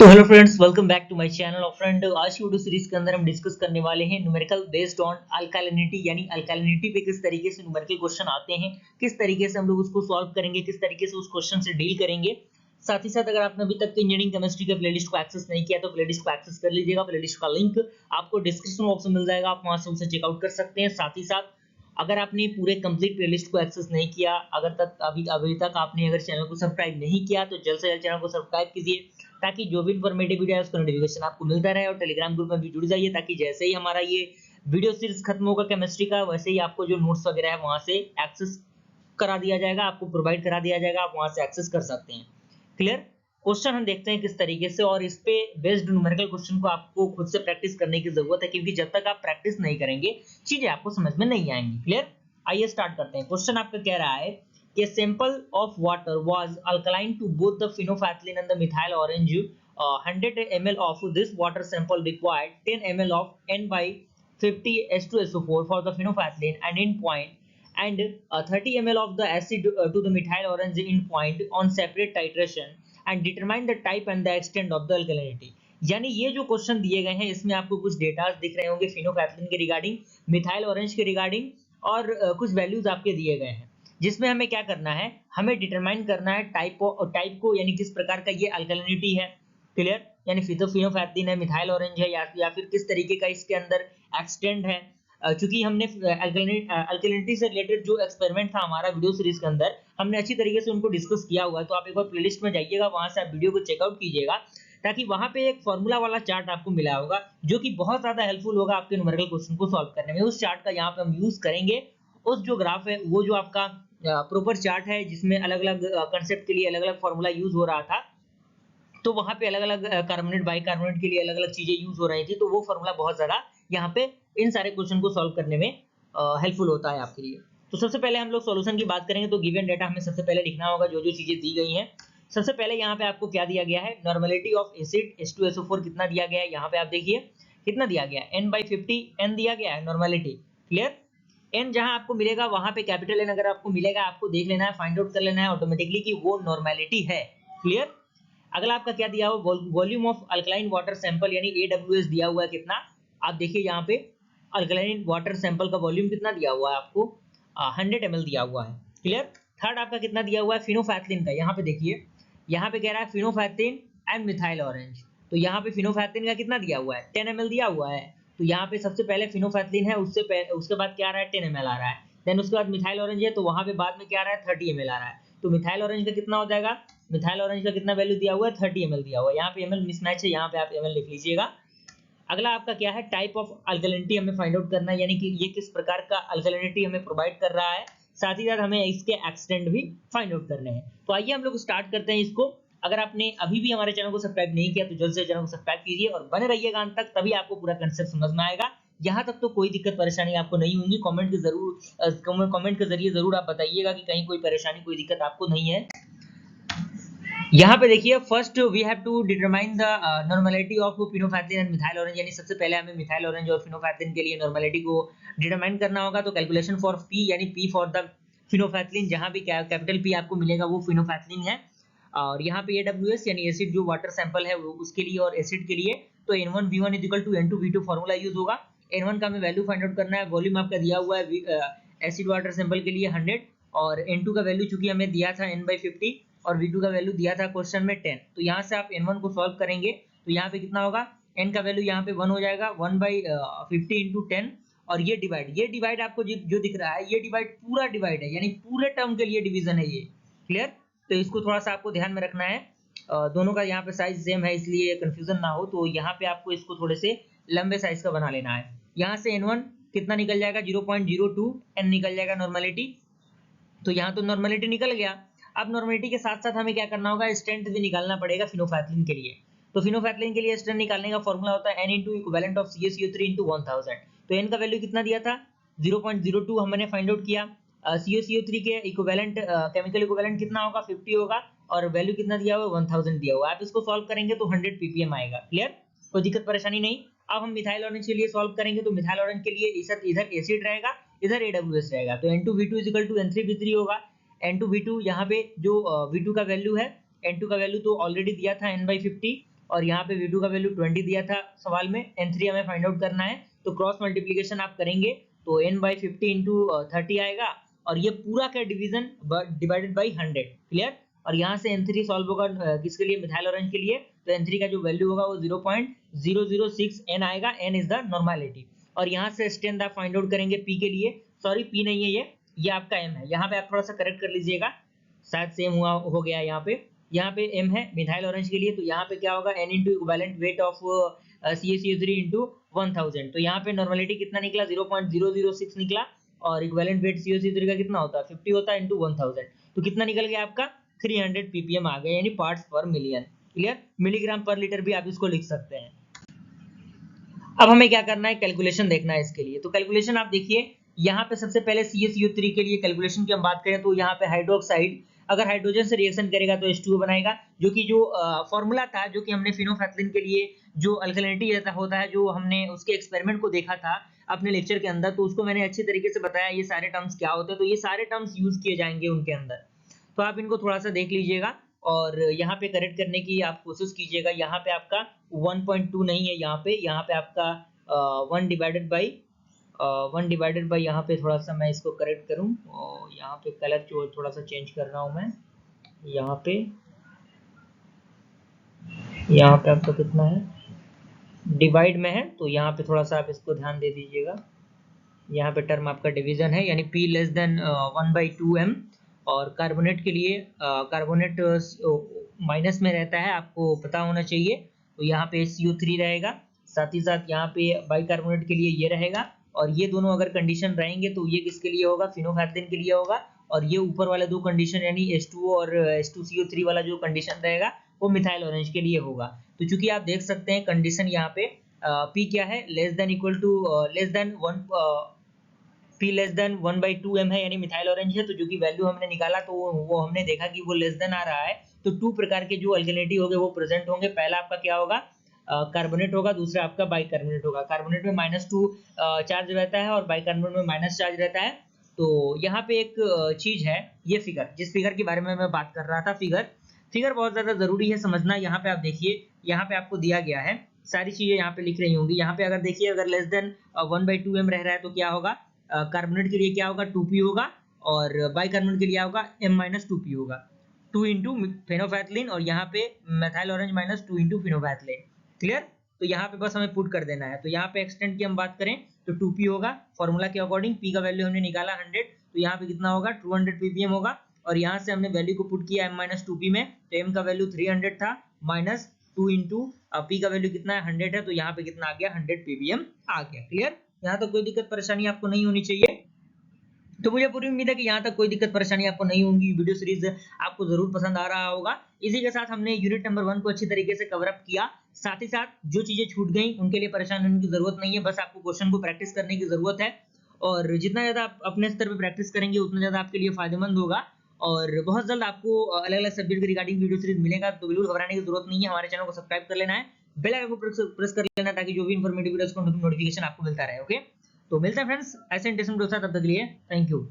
तो hello friends, welcome back to my channel. और friend, आज की वीडियो सीरीज के अंदर हम डिस्कस करने वाले हैं न्यूमेरिकल बेस्ड ऑन अल्कालिनिटी, यानी अल्कालिनिटी पे किस तरीके से न्यूमेरिकल क्वेश्चन आते हैं, किस तरीके से हम लोग उसको सॉल्व करेंगे, किस तरीके से उस क्वेश्चन से डील करेंगे। साथ ही साथ अगर आपने अभी तक इंजीनियरिंग केमिस्ट्री के प्लेलिस्ट को एक्सेस नहीं किया तो प्लेलिस्ट को एक्सेस कर लीजिएगा। प्लेलिस्ट का लिंक आपको डिस्क्रिप्शन बॉक्स में मिल जाएगा, आप वहां से उसे चेकआउट कर सकते हैं। साथ ही साथ अगर आपने पूरे कंप्लीट प्लेलिस्ट को एक्सेस नहीं किया, अभी तक आपने अगर चैनल को सब्सक्राइब नहीं किया तो जल्द से जल्द चैनल को सब्सक्राइब कीजिए, ताकि जो भी इन्फॉर्मेटिव वीडियो है उसका नोटिफिकेशन आपको मिलता रहे। और टेलीग्राम ग्रुप में भी जुड़ जाइए, ताकि जैसे ही हमारा ये वीडियो सीरीज खत्म होगा केमिस्ट्री का, वैसे ही आपको जो नोट्स वगैरह है वहां से एक्सेस करा दिया जाएगा, आपको प्रोवाइड करा दिया जाएगा, आप वहां से एक्सेस कर सकते हैं। क्लियर। क्वेश्चन हम देखते हैं किस तरीके से, और इस पे बेस्ड न्यूमेरिकल क्वेश्चन को आपको खुद से प्रैक्टिस करने की जरूरत है, क्योंकि जब तक आप प्रैक्टिस नहीं करेंगे चीजें आपको समझ में नहीं आएंगी। क्लियर। आइए स्टार्ट करते हैं। क्वेश्चन आपका कह रहा है कि sample of water was alkaline to both the phenolphthalein and the methyl orange. 100 ml of this water sample required 10 ml of N by 50 H2SO4 for the phenolphthalein and in point, and 30 ml of the acid to the methyl orange in point on separate titration, and determine the type and the extent of the alkalinity. यानी ये जो question दिए गए हैं इसमें आपको कुछ data दिख रहे होंगे फिनोफैथलिन के रिगार्डिंग, मिथाइल ऑरेंज के रिगार्डिंग, और कुछ वैल्यूज आपके दिए गए हैं, जिसमें हमें क्या करना है, हमें डिटरमाइन करना है टाइप को, यानी किस प्रकार का ये अल्कलिनिटी है। क्लियर। यानी फिनोफैथलिन है, मिथाइल ऑरेंज है, या फिर किस तरीके का इसके अंदर एक्सटेंड है। चूंकि हमने अल्कलिनिटी से रिलेटेड जो एक्सपेरिमेंट था हमारा वीडियो सीरीज के अंदर, हमने अच्छी तरीके से उनको डिस्कस किया हुआ है, तो आप एक बार प्लेलिस्ट में जाइएगा, वहां से आप वीडियो को चेकआउट कीजिएगा, ताकि वहां पे एक फॉर्मूला वाला चार्ट आपको मिला होगा, जो कि बहुत ज्यादा हेल्पफुल होगा आपके न्यूमेरिकल क्वेश्चन को सॉल्व करने में। उस चार्ट का यहाँ पे हम यूज करेंगे। उस जो ग्राफ है वो जो आपका प्रॉपर चार्ट है, जिसमें अलग अलग कंसेप्ट के लिए अलग अलग फॉर्मूला यूज हो रहा था, तो वहां पे अलग अलग कार्बोनेट बाइकार्बोनेट के लिए अलग अलग चीजें यूज हो रही थी, तो वो फॉर्मूला बहुत ज्यादा यहाँ पे इन सारे क्वेश्चन को सॉल्व करने में हेल्पफुल होता है आपके लिए। तो सबसे पहले हम लोग सॉल्यूशन की बात करेंगे, तो गिवन डेटा हमें सबसे पहले लिखना होगा, जो जो चीजें दी गई हैं। सबसे पहले यहाँ पे आपको क्या दिया गया है, नॉर्मेलिटी ऑफ एसिड H2SO4 कितना दिया गया है, यहाँ पे आप देखिए कितना दिया गया है, N/50 N दिया गया है नॉर्मेलिटी। क्लियर। एन जहां आपको मिलेगा वहां पे कैपिटल एन अगर आपको मिलेगा, आपको देख लेना है, फाइंड आउट कर लेना है ऑटोमेटिकली कि वो नॉर्मेलिटी है। क्लियर। अगला आपका क्या दिया हुआ, volume of alkaline water sample, यानी AWS दिया हुआ है कितना, आप देखिए यहाँ पे अल्कलाइन वाटर सैंपल का वॉल्यूम कितना दिया हुआ है आपको, 100 ml दिया हुआ है। क्लियर। थर्ड आपका कितना दिया हुआ है, फिनोफैथलिन का, यहाँ पे देखिए, यहाँ पे कह रहा है फिनोफैथलिन एंड मिथाइल ऑरेंज, तो यहाँ पे फिनोफैथलिन का कितना दिया हुआ है, 10 ml दिया हुआ है, तो यहाँ पे सबसे पहले फिनोफैथलिन है, उसके बाद क्या आ रहा है, 10 ml आ रहा है, देन उसके बाद मिथाइल ऑरेंज है, तो वहां पे बाद में क्या आ रहा है, 30 ml आ रहा है, तो मिथाइल ऑरेंज का कितना हो जाएगा, मिथाइल ऑरेंज का कितना वैल्यू दिया हुआ है, 30 ml दिया हुआ है, यहाँ पे ml मिसमैच है, यहाँ पे आप ml लिख लीजिएगा। अगला आपका क्या है, टाइप ऑफ अल्कलिनिटी हमें फाइंड आउट करना है, यानी कि ये किस प्रकार का अल्कलिनिटी हमें प्रोवाइड कर रहा है, साथ ही साथ हमें इसके एक्सटेंट भी फाइंड आउट करने हैं। तो आइए हम लोग स्टार्ट करते हैं इसको। अगर आपने अभी भी हमारे चैनल को सब्सक्राइब नहीं किया तो जल्द से चैनल को सब्सक्राइब कीजिए और बने रहिएगा अंत तक, तभी आपको पूरा कंसेप्ट समझ में आएगा। यहाँ तक तो कोई दिक्कत परेशानी आपको नहीं होगी, कमेंट के जरिए जरूर आप बताइएगा कि कहीं कोई परेशानी कोई दिक्कत आपको नहीं है। यहाँ पे देखिए, first we have to determine the normality of phenolphthalein and methyl orange, यानी सबसे पहले हमें मिथाइल ऑरेंज और फिनोफैथलिन के लिए नॉर्मेलिटी को डिटरमाइन करना होगा। तो कैलकुलेशन फॉर P, यानी P फॉर द फिनोफैथलिन, जहाँ भी कैपिटल P आपको मिलेगा वो फिनोफैथलिन है, और यहाँ पे AWS यानी एसिड जो वाटर सैंपल है वो उसके लिए, और एसिड के लिए तो N1V1 N2V2 फॉर्मूला यूज होगा। N1 का हमें वैल्यू फाइंड आउट करना है, वॉल्यूम आपका दिया हुआ है एसिड वाटर सैंपल के लिए 100, और N2 का वैल्यू चूंकि हमें दिया था N/50 और V2 का वैल्यू दिया था क्वेश्चन में 10, तो यहाँ से आप N1 को सॉल्व करेंगे तो यहाँ पे कितना होगा, N का वैल्यू यहाँ पे 1 हो जाएगा, 1/50 इंटू 10, और ये डिवाइड आपको जो दिख रहा है, ये डिवाइड पूरा डिवाइड है, यानी पूरे टर्म के लिए डिवीजन है ये। क्लियर। तो इसको थोड़ा सा आपको ध्यान में रखना है, दोनों का यहाँ पे साइज सेम है, इसलिए कंफ्यूजन ना हो, तो यहाँ पे आपको इसको थोड़े से लंबे साइज का बना लेना है। यहाँ से N1 कितना निकल जाएगा, 0.02 N निकल जाएगा नॉर्मेलिटी, तो यहाँ तो नॉर्मेलिटी निकल गया। अब नॉर्मेलिटी के साथ साथ हमें क्या करना होगा, स्ट्रेंथ भी निकालना पड़ेगा फिनोफैथलिन के लिए। तो फिनोफैथलिन के लिए स्ट्रेंथ निकालने का फॉर्मूला होता है N into equivalent of CaCO3 into 1000। तो N का वैल्यू कितना दिया था, 0.02 हमने फाइंड आउट किया। CaCO3 के इक्विवेलेंट केमिकल इक्विवेलेंट कितना होगा, 50 होगा, और वैल्यू कितना दिया हुआ है, 1000 दिया हुआ है। आप इसको सॉल्व करेंगे तो 100 ppm आएगा। क्लियर। कोई दिक्कत परेशानी नहीं। अब हम मिथाइल ऑरेंज के लिए सॉल्व करेंगे, तो मिथाइल ऑरेंज के लिए इधर एसिड रहेगा, इधर AWS रहेगा, तो N2V2 N3V3 होगा। N2V2 यहाँ पे जो V2 का वैल्यू है, N2 का वैल्यू तो ऑलरेडी दिया था N/50, और यहाँ पे V2 का वैल्यू 20 दिया था सवाल में, N3 हमें फाइंड आउट करना है। तो क्रॉस मल्टीप्लीकेशन आप करेंगे तो N/50 इंटू 30 आएगा और ये पूरा का डिवीजन डिवाइडेड बाई 100, क्लियर। और यहाँ से N3 सॉल्व होगा किसके लिए, मिथाइल ऑरेंज के लिए। तो N3 का जो वैल्यू होगा वो 0.006 N आएगा, N इज द नॉर्मेलिटी। और यहाँ से स्ट्रेंथ आप फाइंड आउट करेंगे P के लिए, सॉरी P नहीं है ये आपका M है। यहाँ पे आप थोड़ा सा करेक्ट कर लीजिएगा, शायद सेम हो गया यहाँ पे M है मिथाइल ऑरेंज के लिए। तो यहाँ पे क्या होगा, N into equivalent weight of CaCO3 into 1000। तो यहाँ पे नॉर्मेलिटी कितना निकला, 0.006 निकला और इक्विवेलेंट वेट CaCO3 का कितना होता है, 50 होता है इंटू 1000। तो कितना निकल गया आपका, 300 ppm आ गया, यानी पार्ट्स पर मिलियन, क्लियर। मिलीग्राम पर लीटर भी आप इसको लिख सकते हैं। अब हमें क्या करना है, कैलकुलेशन देखना है इसके लिए। तो कैलकुलेशन आप देखिए, यहाँ पे सबसे पहले CaCO3 के लिए कैलकुलेशन की हम बात करें तो यहाँ पे हाइड्रोक्साइड अगर हाइड्रोजन से रिएक्शन करेगा तो H2O बनाएगा, जो कि जो फॉर्मूला था जो कि हमने फिनोल्फेथलीन के लिए जो अल्कलिनिटी होता है, जो हमने उसके एक्सपेरिमेंट को देखा था अपने लेक्चर के अंदर, तो उसको मैंने अच्छी तरीके से बताया ये सारे टर्म्स क्या होते हैं। तो ये सारे टर्म्स यूज किए जाएंगे उनके अंदर, तो आप इनको थोड़ा सा देख लीजिएगा और यहाँ पे करेक्ट करने की आप कोशिश कीजिएगा। यहाँ पे आपका 1.2 नहीं है, यहाँ पे आपका 1 डिवाइडेड बाई यहाँ पे थोड़ा सा मैं इसको करेक्ट करूँ, और यहाँ पे कलर जो थोड़ा सा चेंज कर रहा हूँ मैं। यहाँ पे आपका कितना है, डिवाइड में है, तो यहाँ पे थोड़ा सा आप इसको ध्यान दे दीजिएगा। यहाँ पे टर्म आपका डिवीजन है, यानी P लेस देन 1/2m। और कार्बोनेट के लिए कार्बोनेट माइनस में रहता है, आपको पता होना चाहिए। तो यहाँ पे CO3 रहेगा, साथ ही साथ यहाँ पे बाइकार्बोनेट के लिए ये रहेगा। और ये दोनों अगर कंडीशन रहेंगे तो ये किसके लिए होगा, फिनोल्फेथलीन के लिए होगा। और ये ऊपर वाले दो कंडीशन यानी H2O और H2CO3 वाला जो कंडीशन रहेगा वो मिथाइल ऑरेंज के लिए होगा। तो चूंकि आप देख सकते हैं कंडीशन यहाँ पे P क्या है, less than equal to less than 1 P less than 1/2m है, यानी मिथाइल ऑरेंज है। तो जो कि वैल्यू हमने निकाला तो वो हमने देखा कि वो लेस देन आ रहा है। तो 2 प्रकार के जो अल्कलिनिटी होंगे वो प्रेजेंट होंगे। पहला आपका क्या होगा, कार्बोनेट होगा, दूसरा आपका बाइकार्बोनेट होगा। कार्बोनेट में -2 चार्ज रहता है और बाइकार्बोनेट में माइनस चार्ज रहता है। तो यहाँ पे एक चीज है, ये फिगर, जिस फिगर के बारे में मैं बात कर रहा था, फिगर बहुत ज्यादा जरूरी है समझना। यहाँ पे आप देखिए, यहाँ पे आपको दिया गया है, सारी चीजें यहाँ पे लिख रही होंगी। यहाँ पे अगर देखिए, अगर लेस देन 1/2m रह रहा है तो क्या होगा, कार्बोनेट के लिए क्या होगा, 2p होगा, और बाइकार्बोनेट के लिए होगा M-2p होगा, 2 इंटू फेनोफैथलीन, और यहाँ पे मेथाइल ऑरेंज -2 इंटू फिनोफैथलीन, क्लियर। तो यहाँ पे बस हमें पुट कर देना है। तो यहाँ पे एक्सटेंट की हम बात करें तो 2p होगा, फॉर्मूला के अकॉर्डिंग p का वैल्यू हमने निकाला 100, तो यहाँ पे कितना होगा, 200 ppm होगा। और यहाँ से हमने वैल्यू को पुट किया M-2p में, तो m का वैल्यू 300 था, -2 इंटू p का वैल्यू कितना है, 100 है, तो यहाँ पे कितना आ गया, 100 ppm आ गया, क्लियर। यहाँ तक कोई दिक्कत परेशानी आपको नहीं होनी चाहिए। तो मुझे पूरी उम्मीद है कि यहाँ तक कोई दिक्कत परेशानी आपको नहीं होगी। वीडियो सीरीज आपको जरूर पसंद आ रहा होगा। इसी के साथ हमने यूनिट नंबर 1 को अच्छी तरीके से कवर अप किया। साथ ही साथ जो चीजें छूट गई उनके लिए परेशान होने की जरूरत नहीं है, बस आपको क्वेश्चन को प्रैक्टिस करने की जरूरत है। और जितना ज्यादा आप अपने स्तर पर प्रैक्टिस करेंगे उतना ज्यादा आपके लिए फायदेमंद होगा। और बहुत जल्द आपको अलग अलग सब्जेक्ट के रिगार्डिंग वीडियो सीरीज मिलेगा, तो बिल्कुल घबराने की जरूरत नहीं है। हमारे चैनल को सब्सक्राइब कर लेना है, बेल आइकन को प्रेस कर लेना, ताकि जो भी इन्फॉर्मेटिव वीडियोस का नोटिफिकेशन आपको मिलता रहे। ओके, तो मिलते हैं फ्रेंड्स ऐसे इंटरेस्टिंग वीडियो के साथ, तब तक के लिए थैंक यू।